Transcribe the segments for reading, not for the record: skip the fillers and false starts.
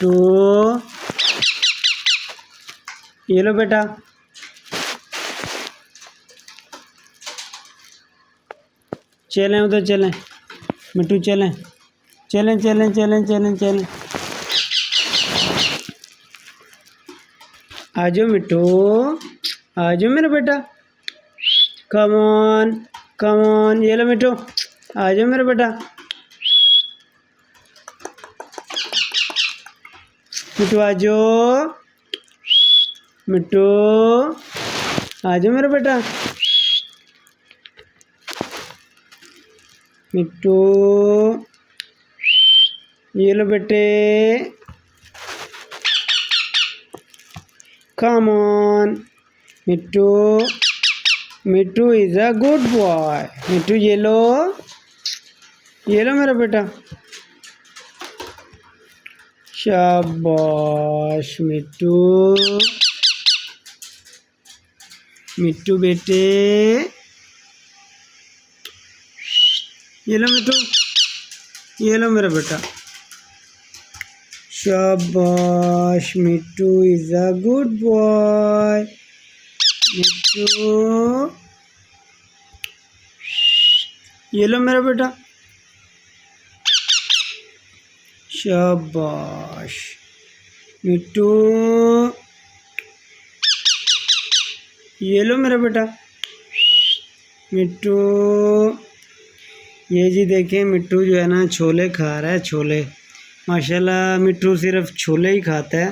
मिट्टू ये लो बेटा। चलें उधर चलें मिट्टू, चलें चलें चलें चलें चलें चलें। आ जाओ मिट्टू, आ जाओ मेरा बेटा। कम ऑन, ये लो मिट्टू, आ जाओ मेरा बेटा। मिट्टू आ जाओ, मिट्टू आ जाओ मेरा बेटा। मिट्टू ये लो बेटे। Come on Mittu, Mittu is a good boy. Mittu ये लो मेरा बेटा। शाबाश मिट्टू, मिट्टू बेटे ये लो मिट्टू, ये लो मेरा बेटा। शाबाश मिट्टू is a good boy. Mittu ये लो मेरा बेटा। शाबाश मिट्टू ये लो मेरा बेटा। मिट्टू ये जी देखें, मिट्टू जो है ना छोले खा रहा है, छोले। माशाल्लाह मिट्टू सिर्फ छोले ही खाता है।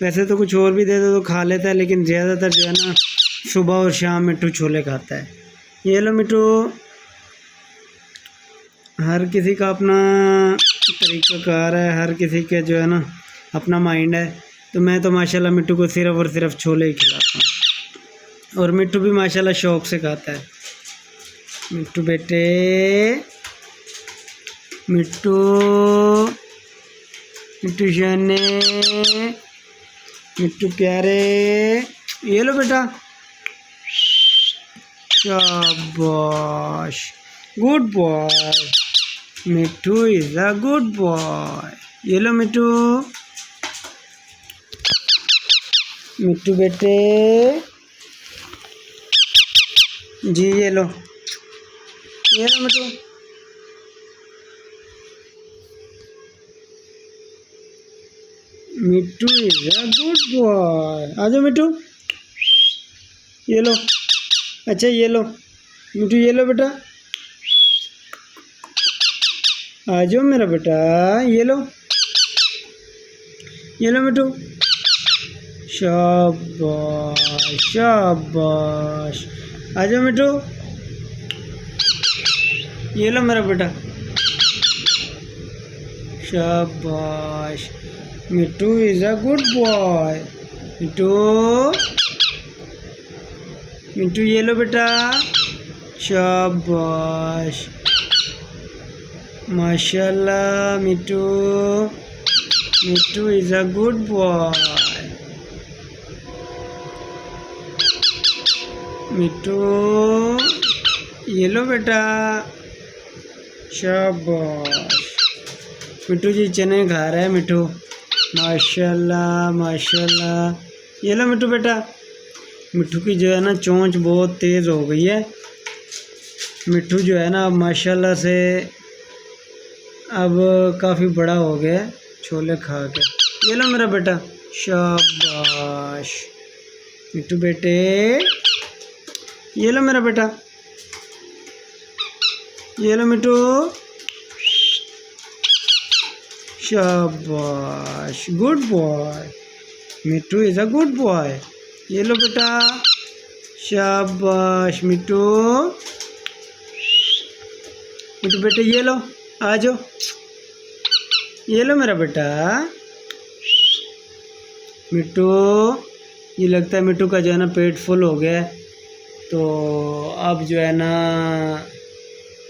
वैसे तो कुछ और भी दे दो तो खा लेता है, लेकिन ज़्यादातर जो है ना सुबह और शाम मिट्टू छोले खाता है। ये लो मिट्टू, हर किसी का अपना तरीक़ाकार है, हर किसी के जो है ना अपना माइंड है। तो मैं तो माशाल्लाह मिट्टू को सिर्फ और सिर्फ छोले ही खिलाता हूँ, और मिट्टू भी माशाल्लाह शौक़ से खाता है। मिट्टू बेटे, मिट्टू, मिट्टू शाने, मिट्टू प्यारे ये लो बेटा। शाबाश good boy. Mittu is a good boy. ये लो मिट्टू, मिट्टू बेटे जी ये लो मिट्टू। Mittu is a good boy. आ जाओ मिट्टू, ये लो। अच्छा ये लो मिट्टू, ये लो बेटा। आ जाओ मेरा बेटा, ये लो मिट्टू। शाबाश शाबाश। आ जाओ मिट्टू, ये लो मेरा बेटा। शाबाश मिट्टू इज अ गुड बॉय। मिट्टू, मिट्टू ये लो बेटा। शाबाश माशाल्लाह मिट्टू, Mittu is a good boy. Mittu ये लो बेटा। शाबाश मिट्टू जी चने खा रहा है मिट्टू, माशाल्लाह माशाल्लाह। ये लो मिट्टू बेटा। मिट्टू की जो है ना चोंच बहुत तेज़ हो गई है। मिट्टू जो है ना माशाल्लाह से अब काफ़ी बड़ा हो गया है छोले खा के। ये लो मेरा बेटा। शाबाश मिट्टू बेटे, ये लो मेरा बेटा। ये लो मिट्टू। शाबाश good boy. Mittu is a good boy. ये लो बेटा। शाबाश मिट्टू, मिट्टू बेटे ये लो, आ जाओ। ये लो मेरा बेटा। मिट्टू ये लगता है मिट्टू का जो है ना पेट फुल हो गया है, तो अब जो है ना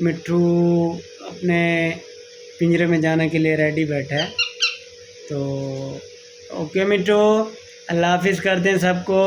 मिट्टू अपने पिंजरे में जाने के लिए रेडी बैठा है। तो ओके मिट्टू, अल्लाह हाफिज़ कर दें सबको।